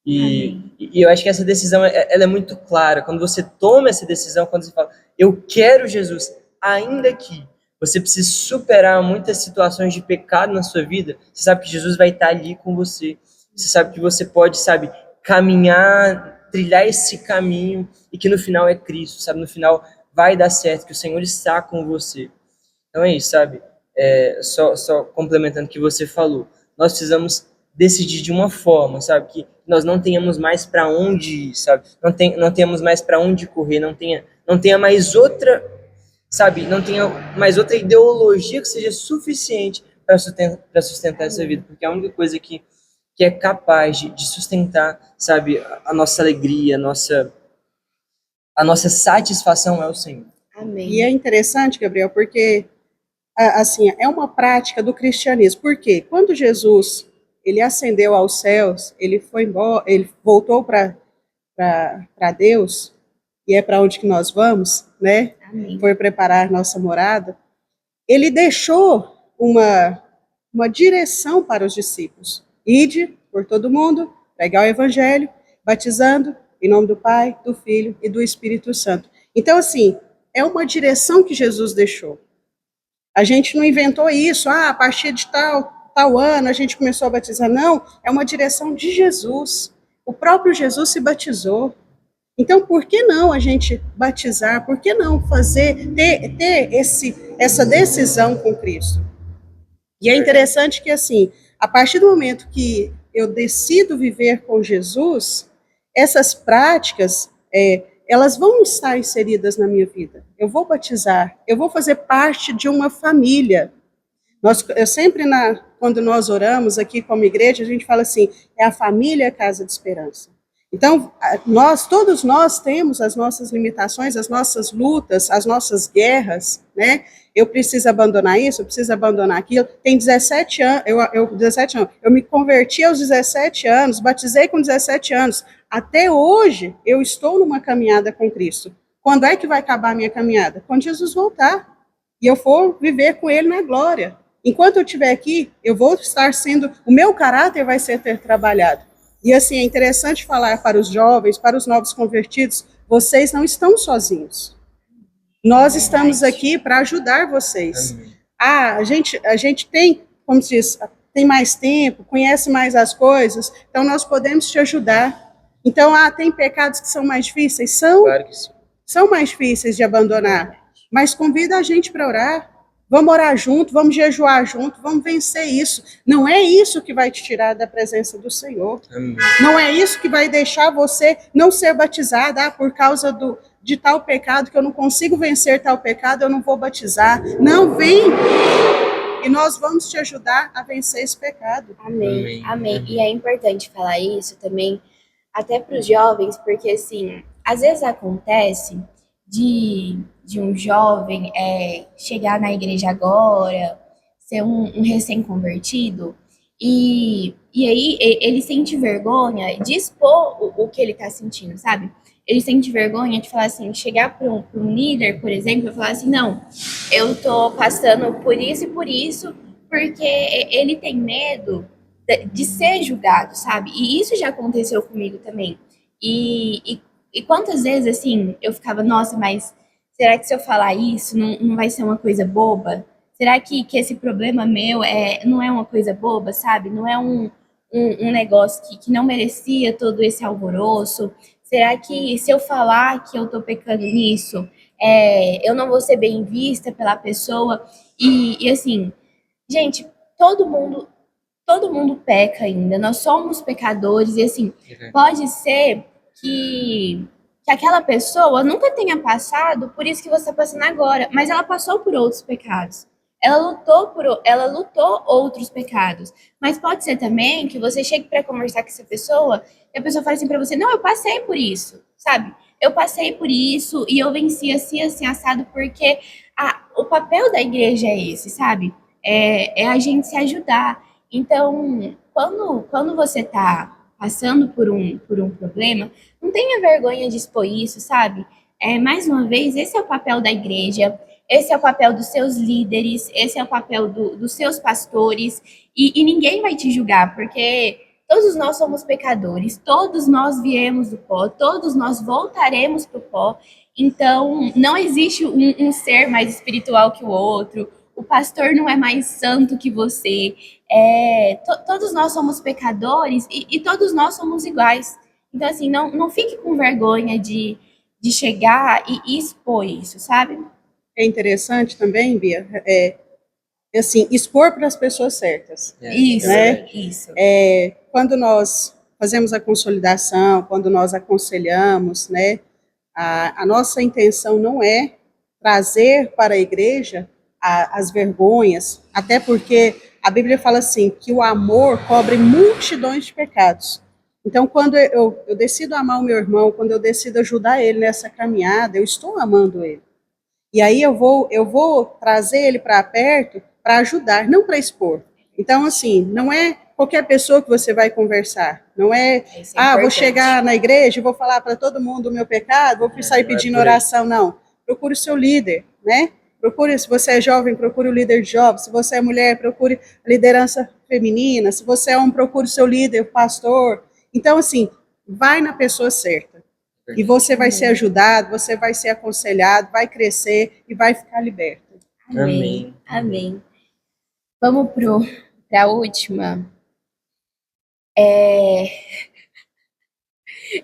E eu acho que essa decisão ela é muito clara. Quando você toma essa decisão, quando você fala, eu quero Jesus, ainda que você precise superar muitas situações de pecado na sua vida, você sabe que Jesus vai estar ali com você. Você sabe que você pode, sabe, caminhar, trilhar esse caminho e que no final é Cristo, sabe? No final vai dar certo, que o Senhor está com você. Então é isso, sabe? Só complementando o que você falou, nós precisamos decidir de uma forma, sabe, que nós não tenhamos mais para onde ir, sabe, não tenhamos mais para onde correr, não tenha mais outra sabe, não tenha mais outra ideologia que seja suficiente para sustentar essa vida, porque a única coisa que é capaz de sustentar, sabe, a nossa alegria, a nossa satisfação é o Senhor. E é Amém. interessante, Gabriel, porque assim, é uma prática do cristianismo. Por quê? Quando Jesus ele ascendeu aos céus, ele foi embora, ele voltou para Deus, e é para onde que nós vamos, né? Amém. Foi preparar nossa morada. Ele deixou uma direção para os discípulos. Ide por todo mundo, pregar o evangelho, batizando em nome do Pai, do Filho e do Espírito Santo. Então, assim, é uma direção que Jesus deixou. A gente não inventou isso, a partir de tal ano a gente começou a batizar. Não, é uma direção de Jesus. O próprio Jesus se batizou. Então, por que não a gente batizar? Por que não ter essa decisão com Cristo? E é interessante que, assim, a partir do momento que eu decido viver com Jesus, essas práticas, elas vão estar inseridas na minha vida. Eu vou batizar, eu vou fazer parte de uma família. Eu sempre, quando nós oramos aqui como igreja, a gente fala assim, é a família Casa de Esperança. Então, todos nós temos as nossas limitações, as nossas lutas, as nossas guerras, né? Eu preciso abandonar isso, eu preciso abandonar aquilo. Tem 17 anos, 17 anos, eu me converti aos 17 anos, batizei com 17 anos. Até hoje, eu estou numa caminhada com Cristo. Quando é que vai acabar a minha caminhada? Quando Jesus voltar. E eu for viver com Ele na glória. Enquanto eu estiver aqui, eu vou estar sendo, o meu caráter vai ser ter trabalhado. E assim, é interessante falar para os jovens, para os novos convertidos, vocês não estão sozinhos. Nós estamos aqui para ajudar vocês. A gente tem, como se diz, tem mais tempo, conhece mais as coisas, então nós podemos te ajudar. Então, tem pecados que são mais difíceis? Claro que sim. São mais difíceis de abandonar, mas convida a gente para orar. Vamos orar junto, vamos jejuar junto, vamos vencer isso. Não é isso que vai te tirar da presença do Senhor. Amém. Não é isso que vai deixar você não ser batizado, por causa de tal pecado, que eu não consigo vencer tal pecado, eu não vou batizar. Não, vem e nós vamos te ajudar a vencer esse pecado. Amém. Amém. E é importante falar isso também, até para os jovens, porque assim, às vezes acontece de um jovem chegar na igreja agora, ser um recém-convertido, e aí ele sente vergonha de expor o que ele está sentindo, sabe? Ele sente vergonha de falar assim, chegar para um líder, por exemplo, e falar assim, não, eu tô passando por isso e por isso, porque ele tem medo de ser julgado, sabe? E isso já aconteceu comigo também. E quantas vezes, assim, eu ficava, nossa, mas será que se eu falar isso não vai ser uma coisa boba? Será que esse problema meu não é uma coisa boba, sabe? Não é um negócio que não merecia todo esse alvoroço? Será que se eu falar que eu tô pecando nisso, eu não vou ser bem vista pela pessoa? E assim, gente, todo mundo peca ainda, nós somos pecadores, e assim, pode ser que aquela pessoa nunca tenha passado por isso que você está passando agora, mas ela passou por outros pecados. Ela lutou outros pecados. Mas pode ser também que você chegue para conversar com essa pessoa e a pessoa fale assim para você: não, eu passei por isso, sabe? Eu passei por isso e eu venci assim, assim, assado, porque o papel da igreja é esse, sabe? É a gente se ajudar. Então, quando você está passando por um problema, não tenha vergonha de expor isso, sabe? Mais uma vez, esse é o papel da igreja, esse é o papel dos seus líderes, esse é o papel dos seus pastores, e ninguém vai te julgar, porque todos nós somos pecadores, todos nós viemos do pó, todos nós voltaremos para o pó, então não existe um ser mais espiritual que o outro, o pastor não é mais santo que você, todos nós somos pecadores e todos nós somos iguais. Então, assim, não fique com vergonha de chegar e expor isso, sabe? É interessante também, Bia, assim, expor para as pessoas certas. Isso, né? Isso. Quando nós fazemos a consolidação, quando nós aconselhamos, né, a nossa intenção não é trazer para a igreja as vergonhas, até porque a Bíblia fala assim, que o amor cobre multidões de pecados. Então, quando eu decido amar o meu irmão, quando eu decido ajudar ele nessa caminhada, eu estou amando ele. E aí eu vou trazer ele para perto para ajudar, não para expor. Então, assim, não é qualquer pessoa que você vai conversar. Não é, vou chegar na igreja e vou falar para todo mundo o meu pecado, vou sair pedindo oração, não. Procure o seu líder, né? Procure, se você é jovem, procure o líder de jovens. Se você é mulher, procure a liderança feminina. Se você é homem, procure o seu líder, o pastor. Então, assim, vai na pessoa certa. E você vai ser ajudado, você vai ser aconselhado, vai crescer e vai ficar liberto. Amém. Amém. Vamos para a última.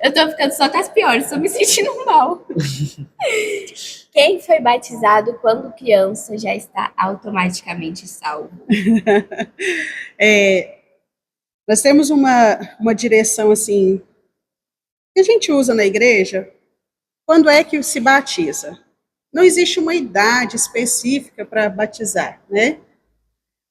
Eu tô ficando só com as piores, tô me sentindo mal. Quem foi batizado quando criança já está automaticamente salvo? Nós temos uma direção assim que a gente usa na igreja. Quando é que se batiza? Não existe uma idade específica para batizar, né?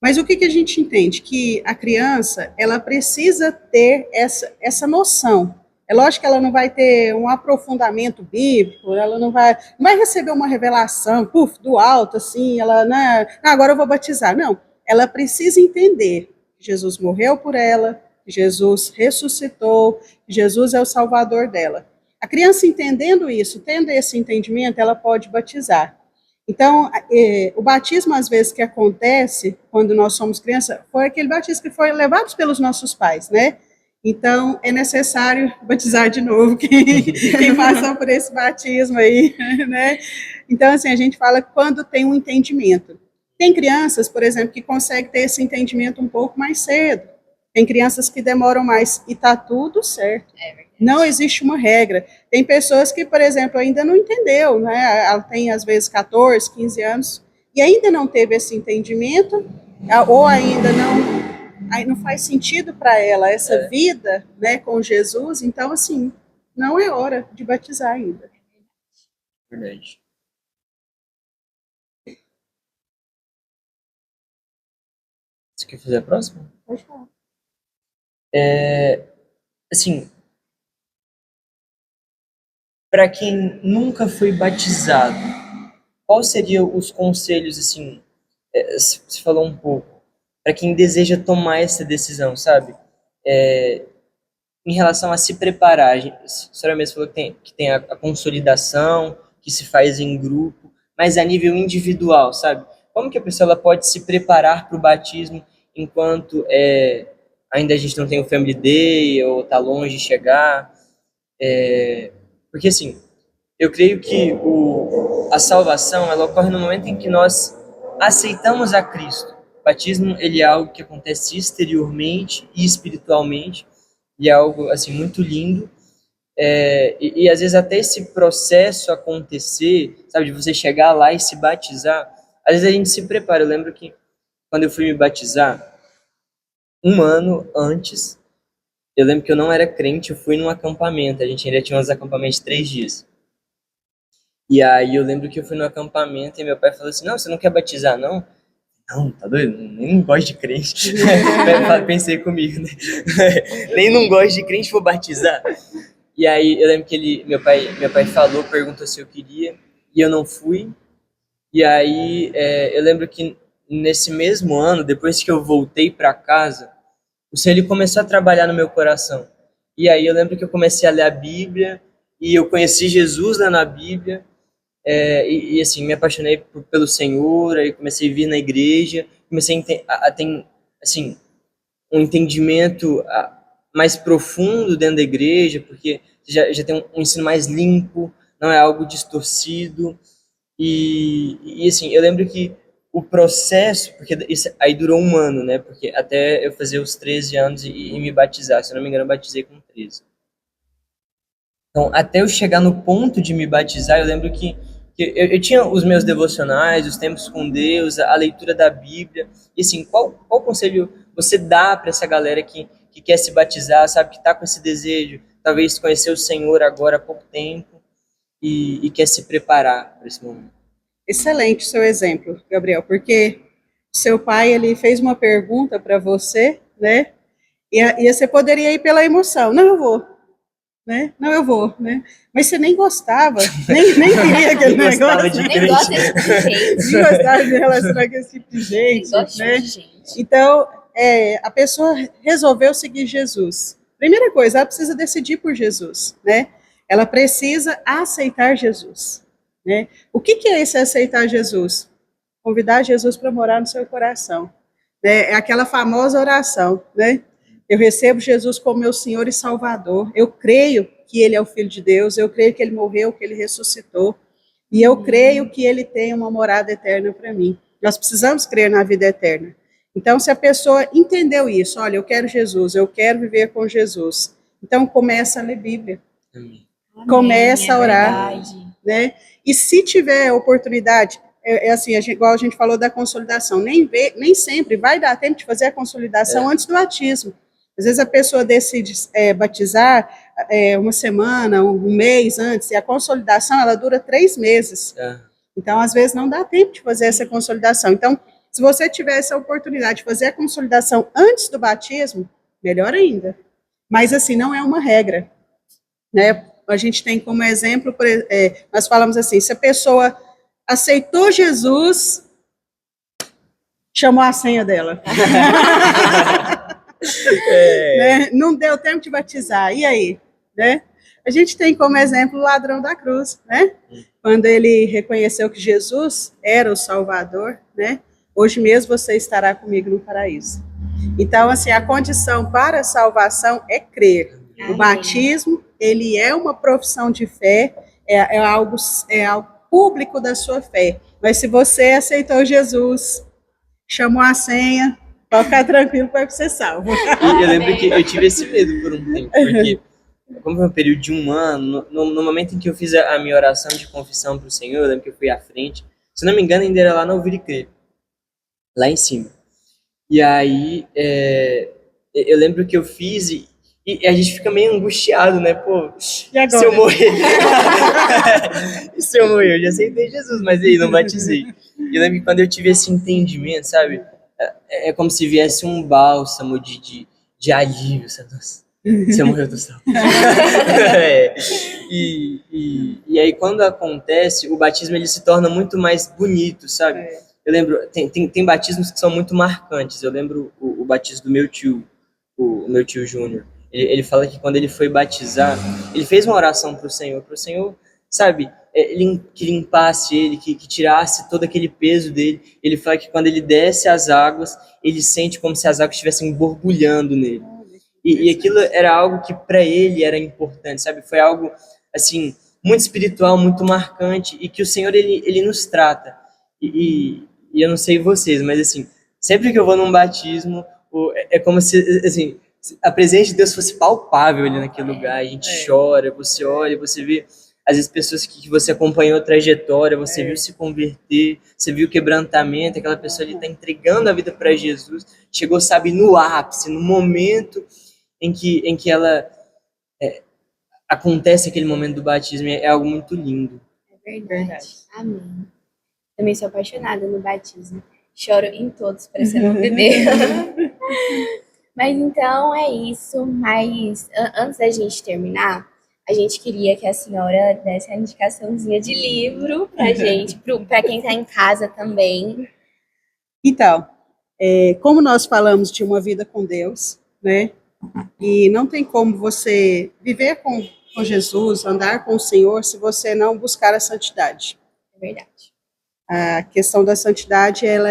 Mas o que a gente entende? Que a criança, ela precisa ter essa noção. É lógico que ela não vai ter um aprofundamento bíblico, ela não vai receber uma revelação, do alto, assim, ela, agora eu vou batizar. Não, ela precisa entender que Jesus morreu por ela, que Jesus ressuscitou, que Jesus é o salvador dela. A criança entendendo isso, tendo esse entendimento, ela pode batizar. Então, o batismo, às vezes, que acontece quando nós somos crianças, foi aquele batismo que foi levado pelos nossos pais, né? Então, é necessário batizar de novo quem passou por esse batismo aí, né? Então, assim, a gente fala quando tem um entendimento. Tem crianças, por exemplo, que conseguem ter esse entendimento um pouco mais cedo. Tem crianças que demoram mais e está tudo certo. Não existe uma regra. Tem pessoas que, por exemplo, ainda não entendeu, né? Ela tem, às vezes, 14, 15 anos e ainda não teve esse entendimento, ou ainda não faz sentido para ela essa vida, né, com Jesus. Então, assim, não é hora de batizar ainda. Verdade. Você quer fazer a próxima? Pode falar. Assim, para quem nunca foi batizado, quais seriam os conselhos, assim, você falou um pouco, para quem deseja tomar essa decisão, sabe? Em relação a se preparar, a senhora mesmo falou que tem a consolidação, que se faz em grupo, mas a nível individual, sabe? Como que a pessoa ela pode se preparar para o batismo enquanto ainda a gente não tem o Family Day ou está longe de chegar? Porque, assim, eu creio que a salvação ela ocorre no momento em que nós aceitamos a Cristo. O batismo ele é algo que acontece exteriormente e espiritualmente, e é algo assim muito lindo. E às vezes até esse processo acontecer, sabe, de você chegar lá e se batizar, às vezes a gente se prepara. Eu lembro que quando eu fui me batizar, um ano antes, eu lembro que eu não era crente, eu fui num acampamento, a gente ainda tinha uns acampamentos de 3 dias. E aí eu lembro que eu fui no acampamento e meu pai falou assim, não, você não quer batizar, não? Não, tá doido? Nem não gosto de crente. Pensei comigo, né? Nem não gosto de crente, vou batizar. E aí eu lembro que meu pai falou, perguntou se eu queria, e eu não fui. E aí eu lembro que nesse mesmo ano, depois que eu voltei para casa, o Senhor ele começou a trabalhar no meu coração. E aí eu lembro que eu comecei a ler a Bíblia, e eu conheci Jesus lá na Bíblia, e assim, me apaixonei pelo Senhor, aí comecei a vir na igreja, comecei a ter, assim, um entendimento mais profundo dentro da igreja, porque já tem um ensino mais limpo, não é algo distorcido, e assim, eu lembro que o processo, porque isso aí durou um ano, né, porque até eu fazer os 13 anos e me batizar, se eu não me engano eu batizei com 13. Então, até eu chegar no ponto de me batizar, eu lembro que eu tinha os meus devocionais, os tempos com Deus, a leitura da Bíblia. E assim, qual conselho você dá para essa galera que quer se batizar, sabe, que está com esse desejo, talvez conhecer o Senhor agora há pouco tempo e quer se preparar para esse momento? excelente o seu exemplo, Gabriel, porque seu pai, ele fez uma pergunta para você, né? E você poderia ir pela emoção. Não, eu vou. Né? Não, eu vou, né? Mas você nem gostava, nem queria aquele Nem gostava negócio, de Nem gosta desse tipo de gente. nem gostava de relacionar com esse tipo de Nem gente, gosta né? de gente. Então, a pessoa resolveu seguir Jesus. Primeira coisa, ela precisa decidir por Jesus, né? Ela precisa aceitar Jesus, né? O que é esse aceitar Jesus? Convidar Jesus para morar no seu coração, né? É aquela famosa oração, né? Eu recebo Jesus como meu Senhor e Salvador. Eu creio que Ele é o Filho de Deus. Eu creio que Ele morreu, que Ele ressuscitou. E eu creio que Ele tem uma morada eterna para mim. Nós precisamos crer na vida eterna. Então, se a pessoa entendeu isso, olha, eu quero Jesus, eu quero viver com Jesus. Então, começa a ler Bíblia. Amém. Começa a orar, Verdade. né? E se tiver oportunidade, assim, igual a gente falou da consolidação, nem sempre vai dar tempo de fazer a consolidação antes do batismo. Às vezes a pessoa decide batizar uma semana, um mês antes, e a consolidação ela dura 3 meses. Então, às vezes, não dá tempo de fazer essa consolidação. Então, se você tiver essa oportunidade de fazer a consolidação antes do batismo, melhor ainda. Mas, assim, não é uma regra, né? A gente tem como exemplo, nós falamos assim, se a pessoa aceitou Jesus, chamou a senha dela. Né? Não deu tempo de batizar, e aí? Né? A gente tem como exemplo o ladrão da cruz, né? Quando ele reconheceu que Jesus era o Salvador, né? Hoje mesmo você estará comigo no paraíso. Então, assim, a condição para a salvação é crer. O batismo, ele é uma profissão de fé, é algo público da sua fé. Mas se você aceitou Jesus, chamou a senha, pode ficar tranquilo para ser salvo. E eu lembro que eu tive esse medo por um tempo, porque como foi um período de 1 ano, no momento em que eu fiz a minha oração de confissão para o Senhor, eu lembro que eu fui à frente, se não me engano ainda era lá no Ouvir e Crer, lá em cima. E aí, eu lembro que eu fiz e a gente fica meio angustiado, né? Pô, se eu morrer... se eu morrer, eu já aceitei Jesus, mas aí não batizei. E eu lembro que quando eu tive esse entendimento, sabe? É como se viesse um bálsamo de alívio, sabe? Nossa, você morreu do céu. E aí, quando acontece, o batismo ele se torna muito mais bonito, sabe? Eu lembro, tem batismos que são muito marcantes. Eu lembro o batismo do meu tio, o meu tio Júnior. Ele fala que quando ele foi batizar, ele fez uma oração para o Senhor, sabe, que limpasse ele, que tirasse todo aquele peso dele. Ele fala que quando ele desce as águas, ele sente como se as águas estivessem borbulhando nele. E aquilo era algo que para ele era importante, sabe? Foi algo, assim, muito espiritual, muito marcante, e que o Senhor, ele nos trata. E eu não sei vocês, mas, assim, sempre que eu vou num batismo, é como se, assim, a presença de Deus fosse palpável ali naquele lugar. A gente chora, você olha, você vê às vezes pessoas que você acompanhou a trajetória, você viu se converter, você viu o quebrantamento, aquela pessoa ali está entregando a vida para Jesus, chegou, sabe, no ápice, no momento em que ela acontece aquele momento do batismo, é algo muito lindo. É verdade. Amém. Também sou apaixonada no batismo. Choro em todos, parecendo um bebê. Mas então é isso. Mas antes da gente terminar, a gente queria que a senhora desse a indicaçãozinha de livro pra gente, pra quem tá em casa também. Então, como nós falamos de uma vida com Deus, né? E não tem como você viver com Jesus, andar com o Senhor, se você não buscar a santidade. É verdade. A questão da santidade, ela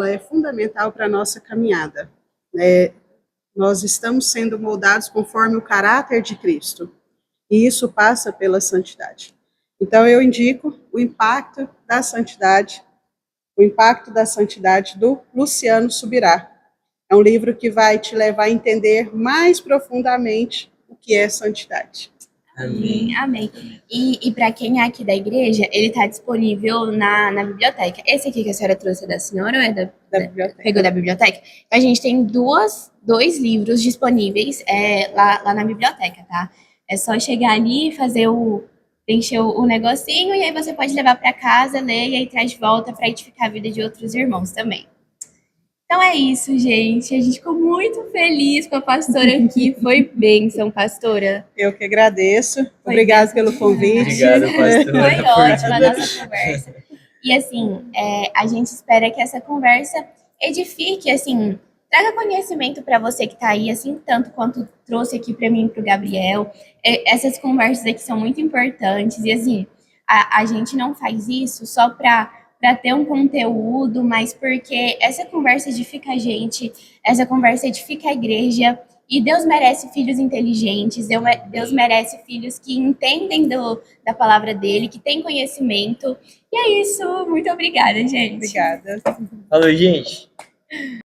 é fundamental para a nossa caminhada, né? Nós estamos sendo moldados conforme o caráter de Cristo, e isso passa pela santidade. Então, eu indico o impacto da santidade do Luciano Subirá. É um livro que vai te levar a entender mais profundamente o que é santidade. Amém. Amém. E para quem é aqui da igreja, ele está disponível na biblioteca. Esse aqui que a senhora trouxe é da senhora ou é Da biblioteca. Pegou da biblioteca? A gente tem dois livros disponíveis lá na biblioteca, tá? É só chegar ali e fazer preencher o negocinho, e aí você pode levar para casa, ler e aí traz de volta para edificar a vida de outros irmãos também. Então é isso, gente. A gente ficou muito feliz com a pastora aqui. Foi bênção, pastora. Eu que agradeço. Foi Obrigado bênção pelo convite. Obrigado, pastora. Foi ótima a nossa conversa. E assim, a gente espera que essa conversa edifique, assim, traga conhecimento para você que está aí, assim, tanto quanto trouxe aqui para mim e para o Gabriel. Essas conversas aqui são muito importantes. E assim, a gente não faz isso só para ter um conteúdo, mas porque essa conversa edifica a gente, essa conversa edifica a igreja, e Deus merece filhos inteligentes, Deus merece filhos que entendem da palavra dele, que têm conhecimento. E é isso, muito obrigada, gente. Obrigada. Falou, gente.